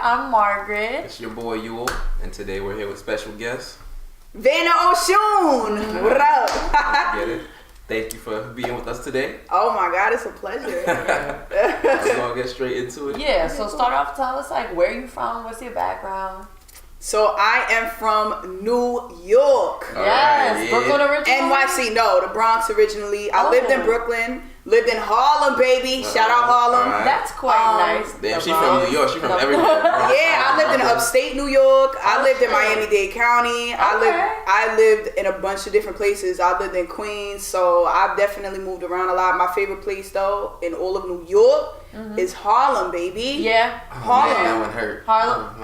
I'm Margaret. It's your boy Yule, and today we're here with special guest Vannah Oshun. What up? Get it? Thank you for being with us today. Oh my God, it's a pleasure. We're gonna get straight into it. Yeah, so start off, tell us like where you from, what's your background? So I am from New York. Yes, Brooklyn originally? NYC, no, the Bronx originally. I lived in Brooklyn, lived in Harlem, baby. Shout out Harlem. Right. That's quite nice. Damn, she from New York. She from everywhere. Yeah, I lived in upstate New York. I lived in Miami-Dade County. I lived in a bunch of different places. I lived in Queens, so I've definitely moved around a lot. My favorite place though in all of New York is Harlem, baby. Yeah. Harlem. Man, that one hurt. Harlem.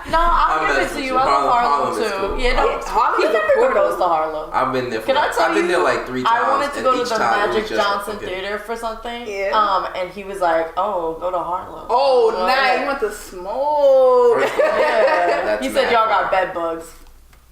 No, I'll give it to you. I love Harlem too. Cool. Yeah, no, Harlem is a never goes to Harlem. I've been there. I've been there like 3 times. I wanted to go to the Magic Johnson okay. Theater for something. Yeah. And he was like, "Oh, go to Harlem." Oh, nice. You want to smoke? Yeah. He said y'all got bed bugs.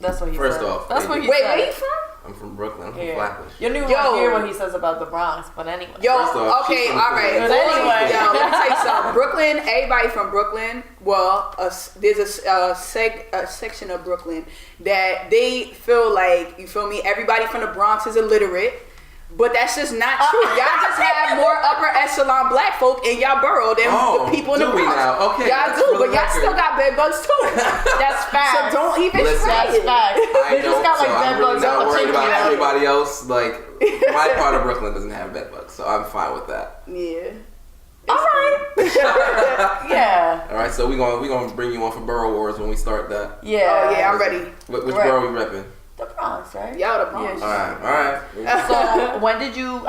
That's what he said. First off, that's what he Wait, said. where you from? I'm from Brooklyn. I'm from Yeah. Flatbush. You don't even want to hear what he says about the Bronx, but anyway. Yo, First off, okay, she's all from right. But anyway. Yo, let me tell you something. Brooklyn, everybody from Brooklyn, well, there's a section of Brooklyn that they feel like, you feel me, everybody from the Bronx is illiterate. But that's just not true. Y'all just have more upper echelon black folk in y'all borough than the people in the Bronx. Now? Okay, y'all do, but y'all still got bed bugs too. That's fact. So don't even Listen, say That's it. fact. They just got like bed I'm really bugs not on the worried about pinky. everybody else. Like my part of Brooklyn doesn't have bed bugs, so I'm fine with that. Yeah. All right. Yeah. All right, so we gonna bring you on for Borough Wars when we start that. Yeah. Oh yeah, I'm ready. Which borough we repping? The Bronx, right? Y'all the Bronx. Yeah, All right. So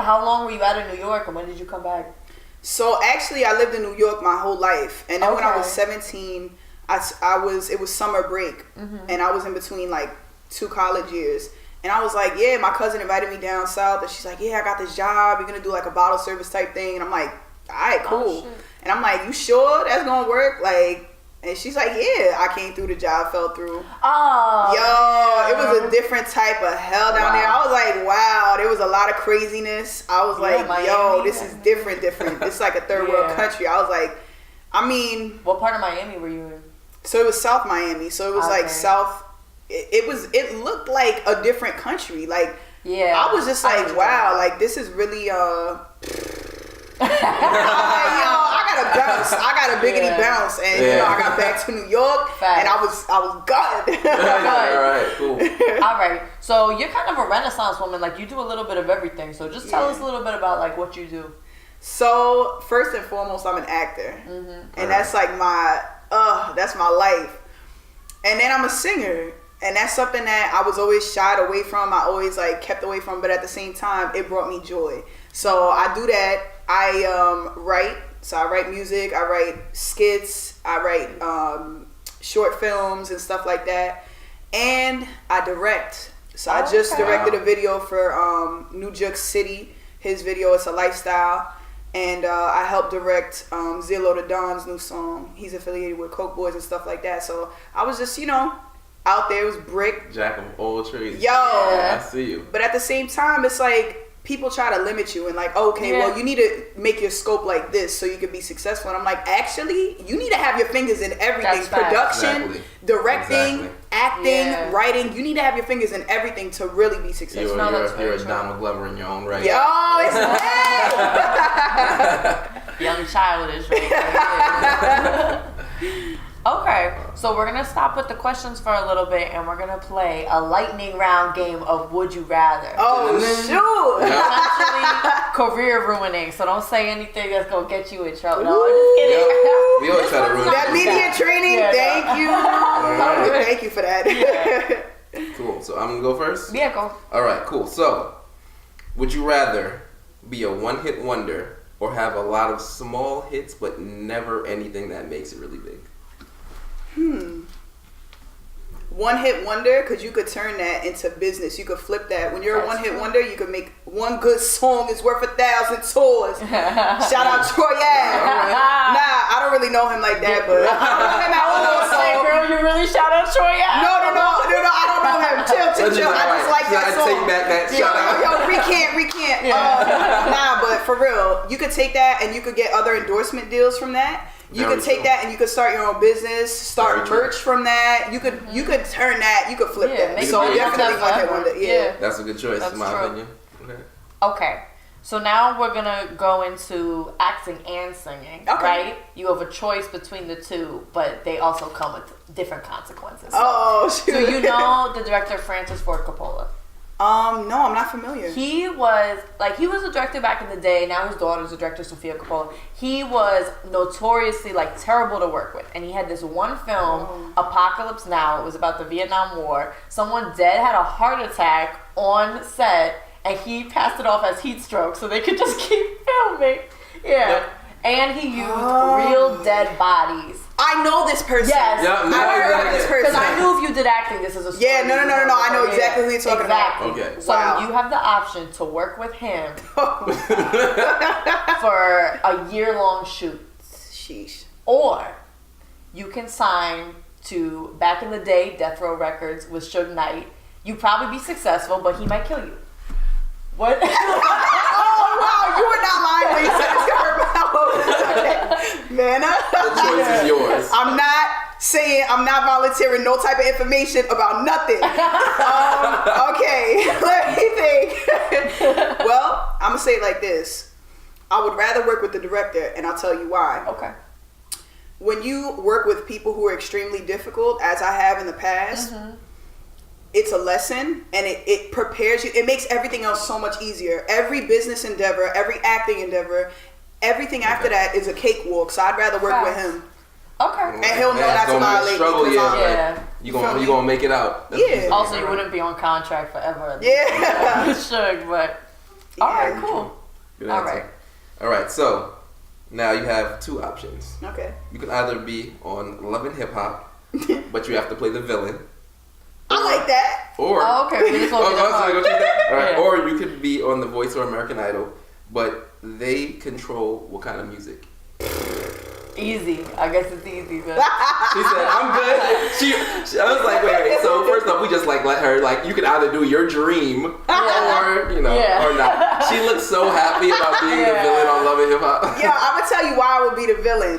how long were you out of New York and when did you come back? So actually, I lived in New York my whole life, and then when I was Okay. 17, it was summer break, and I was in between like 2 college years, and I was like, yeah, my cousin invited me down south, and she's like, yeah, I got this job, you're gonna do like a bottle service type thing, and I'm like, all right, cool, and I'm like, you sure that's gonna work, like? And she's like, yeah, I came through, the job fell through. Oh. Yo, it was a different type of hell down there. I was like, wow, there was a lot of craziness. I was like, Miami, yo, this is different. It's like a third world country. I was like, I mean. What part of Miami were you in? So it was South Miami. So it was like South. It looked like a different country. Like, I was just like, wow, like this is really, I gotta bounce. I got a biggity bounce, and you know I got back to New York, and I was good. All right, cool. All right, so you're kind of a Renaissance woman. Like you do a little bit of everything. So just tell us a little bit about like what you do. So first and foremost, I'm an actor, and that's like that's my life. And then I'm a singer, and that's something that I was always shied away from. I always like kept away from, but at the same time, it brought me joy. So I do that. I write. So I write music. I write skits. I write short films and stuff like that. And I direct. So I just directed a video for New Jack City. His video, it's a lifestyle. And I helped direct Zillow the Don's new song. He's affiliated with Coke Boys and stuff like that. So I was just, out there. It was brick. Jack of all trades. Yo. I see you. But at the same time, it's like people try to limit you and like, okay, well, you need to make your scope like this so you can be successful. And I'm like, actually, you need to have your fingers in everything. Production, directing, acting, writing. You need to have your fingers in everything to really be successful. You're a Donald Glover in your own right. Yo, it's Young childish, right? Okay, so we're gonna stop with the questions for a little bit, and we're gonna play a lightning round game of Would You Rather. Oh shoot! Essentially, career ruining. So don't say anything that's gonna get you in trouble. No, I'm just kidding. We always try to ruin that media training. Thank you. Thank you for that. Cool. So I'm gonna go first. Yeah, go. All right. Cool. So, would you rather be a one-hit wonder or have a lot of small hits but never anything that makes it really big? One hit wonder, because you could turn that into business. You could flip that. When you're a one hit wonder, you could make one good song is worth 1,000 tours. Shout out Troy Ave. Nah, I don't really know him like that, but I don't know him at all. So girl, you really shout out Troy Ave? No, I don't know him. Chill. I just like that song. I take back that shout out. Yo, recant. Nah, but for real, you could take that and you could get other endorsement deals from that. You could take that and you could start your own business, start merch from that. You could turn that, you could flip that. So definitely one hit wonder. Yeah. That's a good choice in my opinion. Okay. So now we're gonna go into acting and singing, right? You have a choice between the two, but they also come with different consequences. Oh, shoot. So you know the director Francis Ford Coppola? No, I'm not familiar. He was a director back in the day. Now his daughter's a director, Sofia Coppola. He was notoriously terrible to work with, and he had this one film, Apocalypse Now. It was about the Vietnam War. Someone dead had a heart attack on set. And he passed it off as heat stroke so they could just keep filming. Yeah. Yep. And he used real dead bodies. I know this person. Yes. Yep, I heard about this person. Because I knew if you did acting, this is a story. Yeah, no. I know exactly who you're talking about. Okay. So you have the option to work with him for a year-long shoot. Sheesh. Or you can sign to, back in the day, Death Row Records with Suge Knight. You'd probably be successful, but he might kill you. What? Oh, wow, you were not lying when you said it's your mouth. Vannah. The choice is yours. I'm not volunteering no type of information about nothing. Okay, let me think. Well, I'm going to say it like this. I would rather work with the director, and I'll tell you why. Okay. When you work with people who are extremely difficult, as I have in the past, it's a lesson, and it prepares you. It makes everything else so much easier. Every business endeavor, every acting endeavor, everything after that is a cakewalk. So I'd rather work with him. Okay. And he'll know not to violate me. You gonna make it out. That's also, you wouldn't be on contract forever. Yeah. Should, but all right, cool. Good answer. All right, so now you have two options. Okay. You can either be on Love and Hip Hop, but you have to play the villain. I like that. Or All right. Or you could be on The Voice or American Idol, but they control what kind of music. Easy. I guess it's easy. But She said, "I'm good." I was like, wait. So first off, we just let her you can either do your dream or or not. She looks so happy about being the villain on Love and Hip Hop. Yeah, I'm gonna tell you why I would be the villain.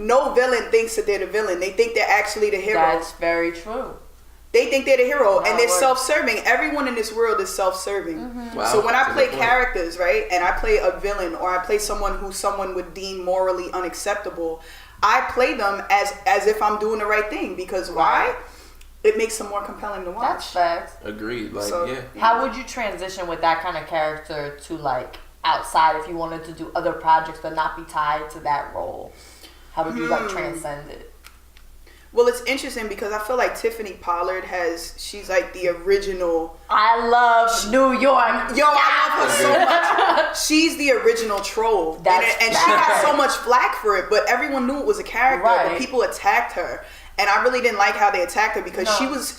No villain thinks that they're the villain. They think they're actually the hero. that's very true. They think they're the hero, and they're self-serving. Everyone in this world is self-serving. Wow, so when I play characters, right, and I play a villain, or I play someone who someone would deem morally unacceptable, I play them as if I'm doing the right thing. Because why? It makes them more compelling to watch. That's facts. Agreed. How would you transition with that kind of character to outside if you wanted to do other projects but not be tied to that role? How would you transcend it? Well, it's interesting because I feel like Tiffany Pollard she's like the original. I love New York. Yo, I love her so much. She's the original troll. And she got so much flack for it, but everyone knew it was a character, but people attacked her. And I really didn't like how they attacked her because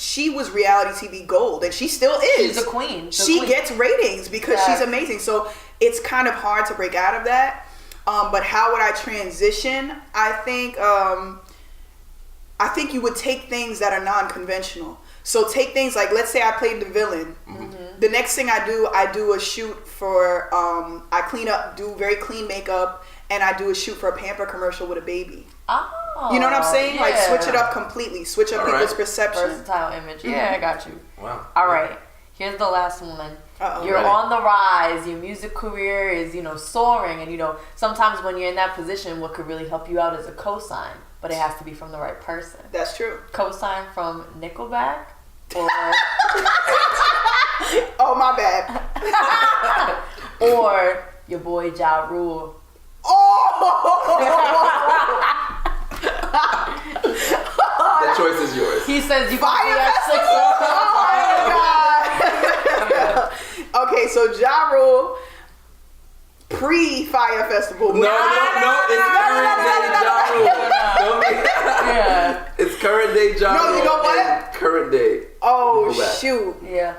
she was reality TV gold, and she still is. She's a queen. She gets ratings because she's amazing. So it's kind of hard to break out of that. But how would I transition? I think you would take things that are non-conventional. So take things like, let's say I played the villain. The next thing I do a shoot for, I clean up, do very clean makeup, and I do a shoot for a Pamper commercial with a baby. Oh, you know what I'm saying? Like switch it up completely. Switch up people's perception. Versatile image. Yeah, I got you. Wow. All right. Here's the last one. You're on the rise. Your music career is, soaring. And, sometimes when you're in that position, what could really help you out is a cosign. But it has to be from the right person. That's true. Cosign from Nickelback or... Oh, my bad. Or your boy Ja Rule. Oh! That choice is yours. He says you can Fire be at 6 Oh, my God. Okay, so Ja Rule... Pre-Fire Festival. No, it's current day Ja Rule. It's current day Ja Rule. No, you know what? Current day. Oh, shoot. Yeah.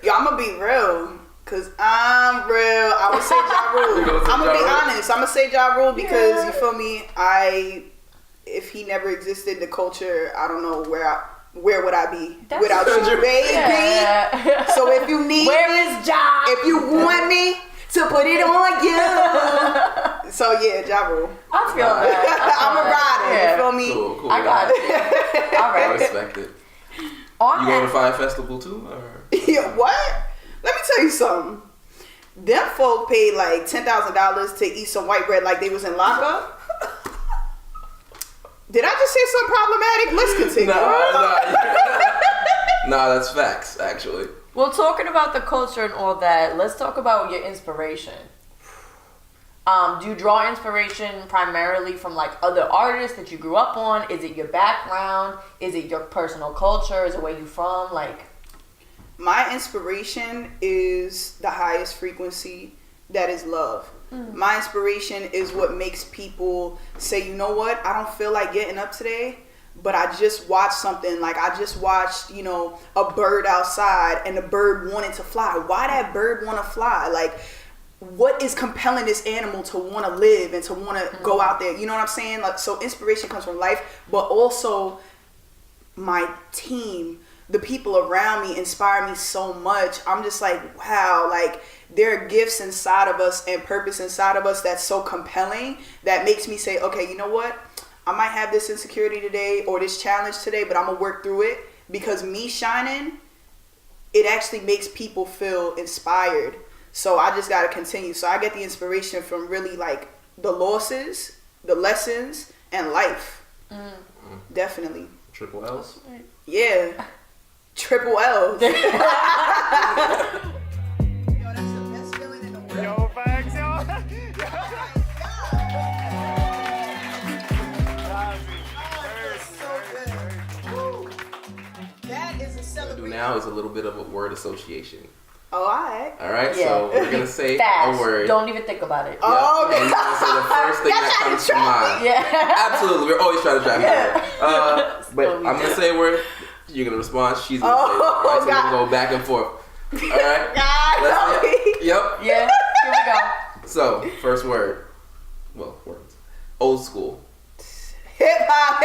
Yo, I'm gonna be real. Cause I'm real. I would say Ja Rule. I'm gonna be honest. I'm gonna say Ja Rule because you feel me? If he never existed, the culture, I don't know where would I be without you, baby? Yeah. So if you need where is Ja? If you want me to put it on you. So yeah, Ja Rule. I feel that. I'm a rider. Yeah. You feel me? Cool. I got you. All right. I respect it. On You going to Fire Festival too? Or? Yeah, what? Let me tell you something. Them folk paid like $10,000 to eat some white bread like they was in lockup. Did I just say something problematic? Let's continue. Nah, that's facts, actually. Well, talking about the culture and all that, let's talk about your inspiration. Do you draw inspiration primarily from like other artists that you grew up on? Is it your background? Is it your personal culture? Is it where you from? Like, My inspiration is the highest frequency, that is love. My inspiration is what makes people say, you know what, I don't feel like getting up today, but I just watched something. Like I just watched, a bird outside and the bird wanted to fly. Why that bird want to fly? Like, what is compelling this animal to want to live and to want to go out there? You know what I'm saying? Like, so inspiration comes from life, but also my team, the people around me inspire me so much. I'm just like, wow, like there are gifts inside of us and purpose inside of us that's so compelling that makes me say, okay, you know what? I might have this insecurity today or this challenge today, but I'm gonna work through it, because me shining, it actually makes people feel inspired. So I just gotta continue. So I get the inspiration from really like the losses, the lessons, and life. Definitely. Triple L's? Yeah. Triple L's. Yo, that's the best feeling in the world. Yo, facts, yo. That is a What we do celebration. now is a little bit of a word association. Oh, alright. All right, Yeah. so we're gonna say fast. a word. Don't even think about it. Oh, And you're gonna say the first thing Y'all that trying comes to to trap mind. Yeah. Absolutely, we're always trying to trap you. But what we I'm gonna do. say a word. You're gonna respond. She's gonna say it. Oh, All right, so we're God. gonna go back and forth. All right. God, Yep. Yeah. Here we go. So first word. Well, words. Old school. hip hop.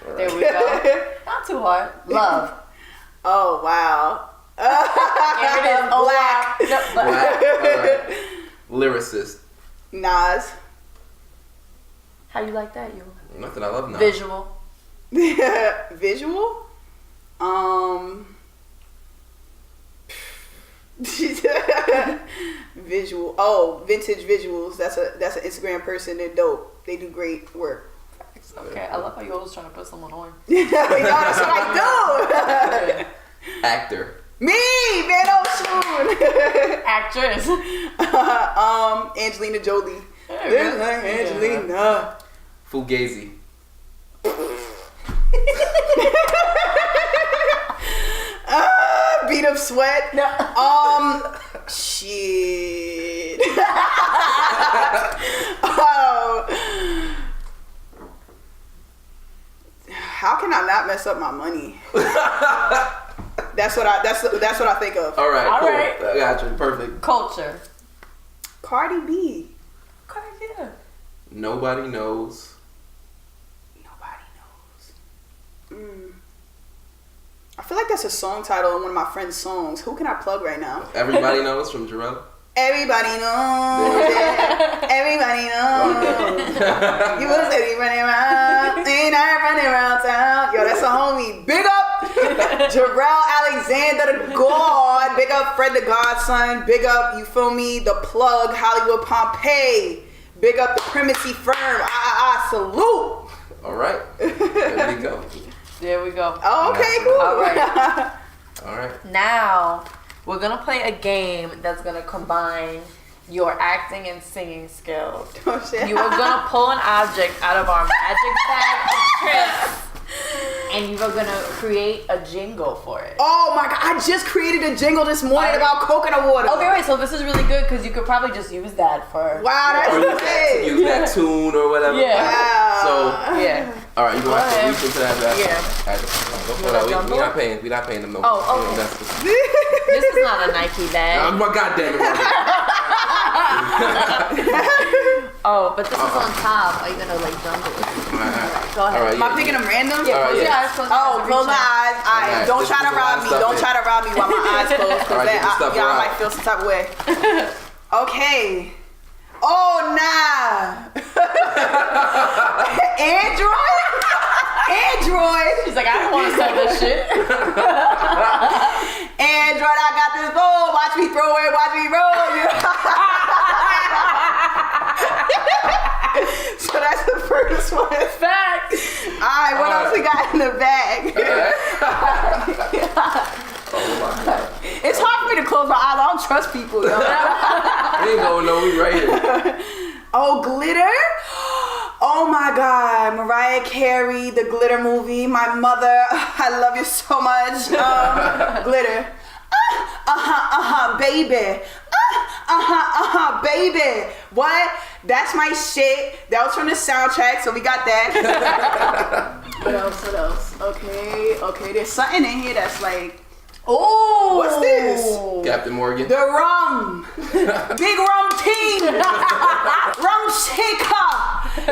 All There right. we go. Not too hard. Love. Oh wow. Here it is. Oh, Black. No, but- Black. All right. Lyricist. Nas. How you like that, you? Nothing. I love now. Visual. Visual. Visual. Oh, vintage visuals. That's an Instagram person. They're dope. They do great work. Okay, I love how you always trying to put someone on. Yo, that's what I do. Actor. Me, Vannah Oshun. Actress. Angelina Jolie. There we go. Angelina. Fugazi. Beat up sweat. No. Shit. Oh. How can I not mess up my money? That's what I think of. All right. All Cool. right. I got you. Perfect. Culture. Cardi B. Okay, yeah. Nobody knows. Nobody knows. I feel like that's a song title in one of my friend's songs. Who can I plug right now? Everybody knows from Jarrell. Everybody knows. Yeah. Everybody knows. You was running around, ain't I running around town? Yo, that's a homie. Big up Jarrell Alexander the God. Big up Fred the Godson. Big up, you feel me? The Plug, Hollywood Pompeii. Big up the Primacy Firm. Salute. All right. There we go. There we go. Oh, okay, cool. All right. All right. Now, we're going to play a game that's going to combine your acting and singing skills. Oh, shit. You are going to pull an object out of our magic bag of tricks, and you are going to create a jingle for it. Oh my God, I just created a jingle this morning about coconut water. Okay, wait, so this is really good because you could probably just use that for... Wow, that's Or use that tune or whatever. Yeah. Wow. So, Yeah. all right, you gonna have to ahead. reach into that. Yeah. All right, go for You that. wanna We jump not paying them no. Oh, okay. Investors. This is not a Nike bag. My goddamn it. Oh, but this is on top. Are you going to, like, jump it? Alright. Go ahead. All right, Am I picking them random? Yeah, All right, close your yeah. eyes, close your eyes, Oh, and close reach my in. eyes. All right, Alright, don't this try is to a lot rob of me. stuff Don't here. try to rob me while my eyes closed. Cause Alright, then get the stuff y'all out. might feel some type of way. Okay. Oh, nah. Android. She's like, I don't want to sell this shit. Android, I got this ball. Watch me throw it. Watch me roll. So that's the first one. Fact. All right, what else we got in the bag? It's hard for me to close my eyes. I don't trust people, yo. We ain't going no, we right here. Oh, glitter? Oh my God, Mariah Carey, the Glitter movie. My mother, I love you so much. Glitter. Baby. Baby. What? That's my shit. That was from the soundtrack, so we got that. What else? Okay, there's something in here that's like, oh, what's this? Captain Morgan. The rum. Big rum team. Rum shaker.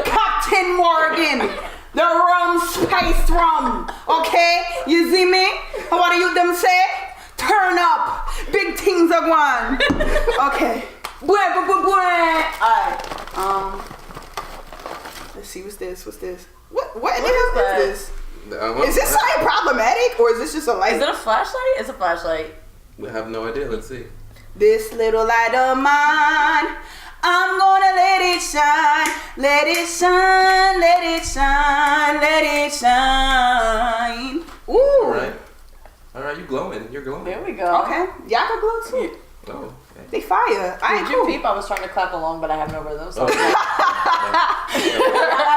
Captain Morgan. The rum spiced rum. Okay? You see me? What do you them say? Turn up. Big things are one. Okay. Alright. Let's see, what's this? What the hell is this? Is this something problematic or is this just a light? Is it a flashlight? It's a flashlight. We have no idea. Let's see. This little light of mine, I'm gonna let it shine, let it shine, let it shine, let it shine. Ooh. All right, you glowing. You're glowing. There we go. Okay. Y'all can glow too. Oh, okay. They fire. Did you peep? I was trying to clap along, but I have no rhythm. So I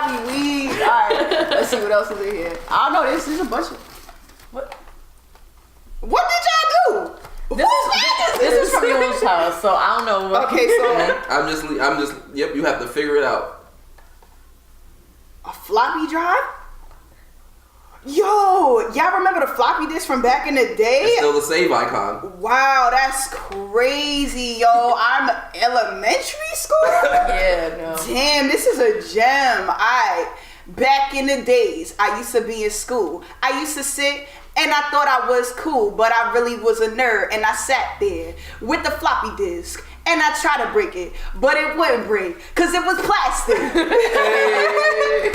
be weak. All right. Let's see what else is in here. I don't know. This is a bunch of. What did y'all do? This is from Yule's house, so I don't know. Okay, so I'm just. Yep, you have to figure it out. a floppy drive. Yo, y'all remember the floppy disk from back in the day? It's still the save icon. Wow, that's crazy, yo. I'm elementary school? Yeah, no. Damn, this is a gem. Back in the days, I used to be in school. I used to sit and I thought I was cool, but I really was a nerd. And I sat there with the floppy disk and I tried to break it, but it wouldn't break because it was plastic. Hey.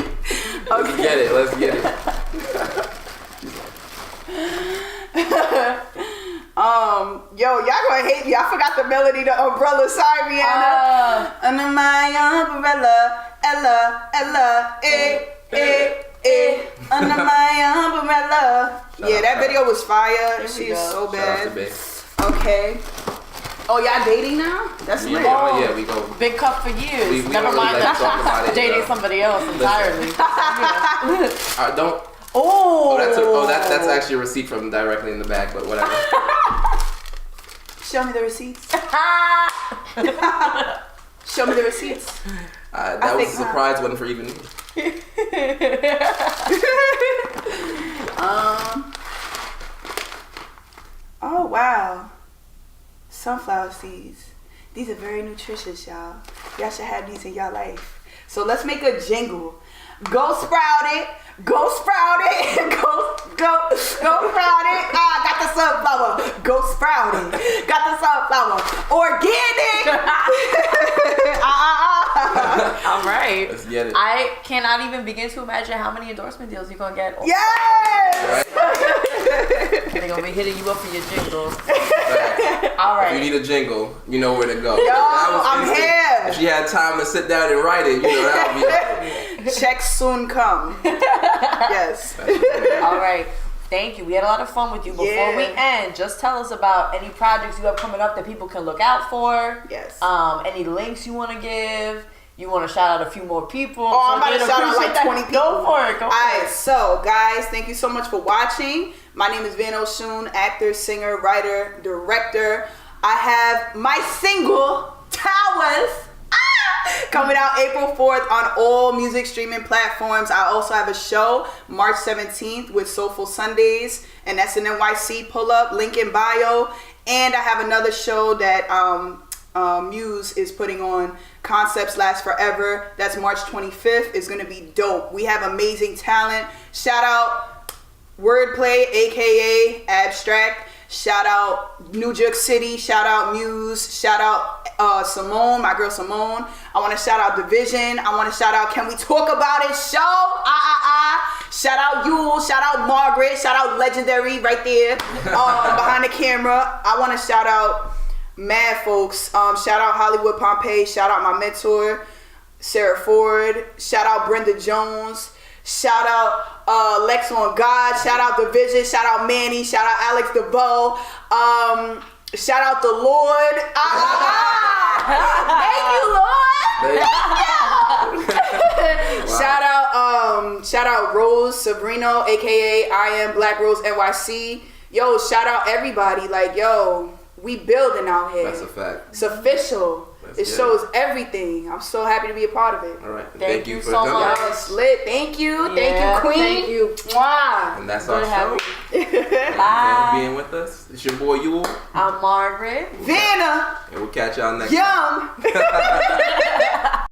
Okay. Let's get it. Yo, y'all gonna hate me. I forgot the melody, the umbrella. Sorry, Rihanna. Under my umbrella, Ella, under my umbrella. Yeah, that video was fire. She's so bad. Okay. Oh, y'all dating now? That's lit. Yeah, we go. Big cup for years. We Never don't mind really like to talk about it, dating somebody else entirely. Don't. Oh, that's actually a receipt from directly in the bag, but whatever. Show me the receipts. Show me the receipts. That was a surprise one for even me. Oh wow. Sunflower seeds. These are very nutritious, y'all. Y'all should have these in y'all life. So let's make a jingle. Go sprout it. Go sprout it. Go sprout it. Got the sunflower. Go sprout it. Got the sunflower. Organic. all right. Let's get it. I cannot even begin to imagine how many endorsement deals you're gonna get. Yes. They're gonna be hitting you up for your jingles. Right. All right. If you need a jingle, you know where to go. Yo, I'm here. If you had time to sit down and write it, that would be. Checks soon come. Yes. All right. Thank you. We had a lot of fun with you. Before we end, just tell us about any projects you have coming up that people can look out for. Yes. Any links you want to give. You want to shout out a few more people. Oh, I'm about to shout out like 20 people. Go for it. All right, so guys, thank you so much for watching. My name is Vannah Oshun, actor, singer, writer, director. I have my single, Towers, coming out April 4th on all music streaming platforms. I also have a show March 17th with Soulful Sundays, and that's in NYC. Pull up, link in bio. And I have another show that Muse is putting on, Concepts Last Forever. That's March 25th. It's gonna be dope. We have amazing talent. Shout out Wordplay, aka Abstract. Shout out New York City. Shout out Muse. Shout out Simone, my girl Simone. I want to shout out Division. I want to shout out Can We Talk About It show. Shout out Yule. Shout out Margaret. Shout out Legendary right there behind the camera. I want to shout out mad folks. Shout out Hollywood Pompeii. Shout out my mentor Sarah Ford. Shout out Brenda Jones. Shout out Lex on God. Shout out Division. Shout out Manny. Shout out Alex DeVoe. Shout out the Lord. Thank you, Lord. Wow. Shout out Rose Sabrino, aka I Am Black Rose NYC. Yo, shout out everybody. Like, yo, we building out here. That's a fact. It's official. It shows everything. I'm so happy to be a part of it. All right. Thank you for so coming. much. It's lit. Thank you. Yeah, Thank you, Queen. thank you. Mwah. And that's our show. Bye. Thank you for being with us. It's your boy Yule. I'm Margaret. Vannah. And we'll catch y'all next Yum. time.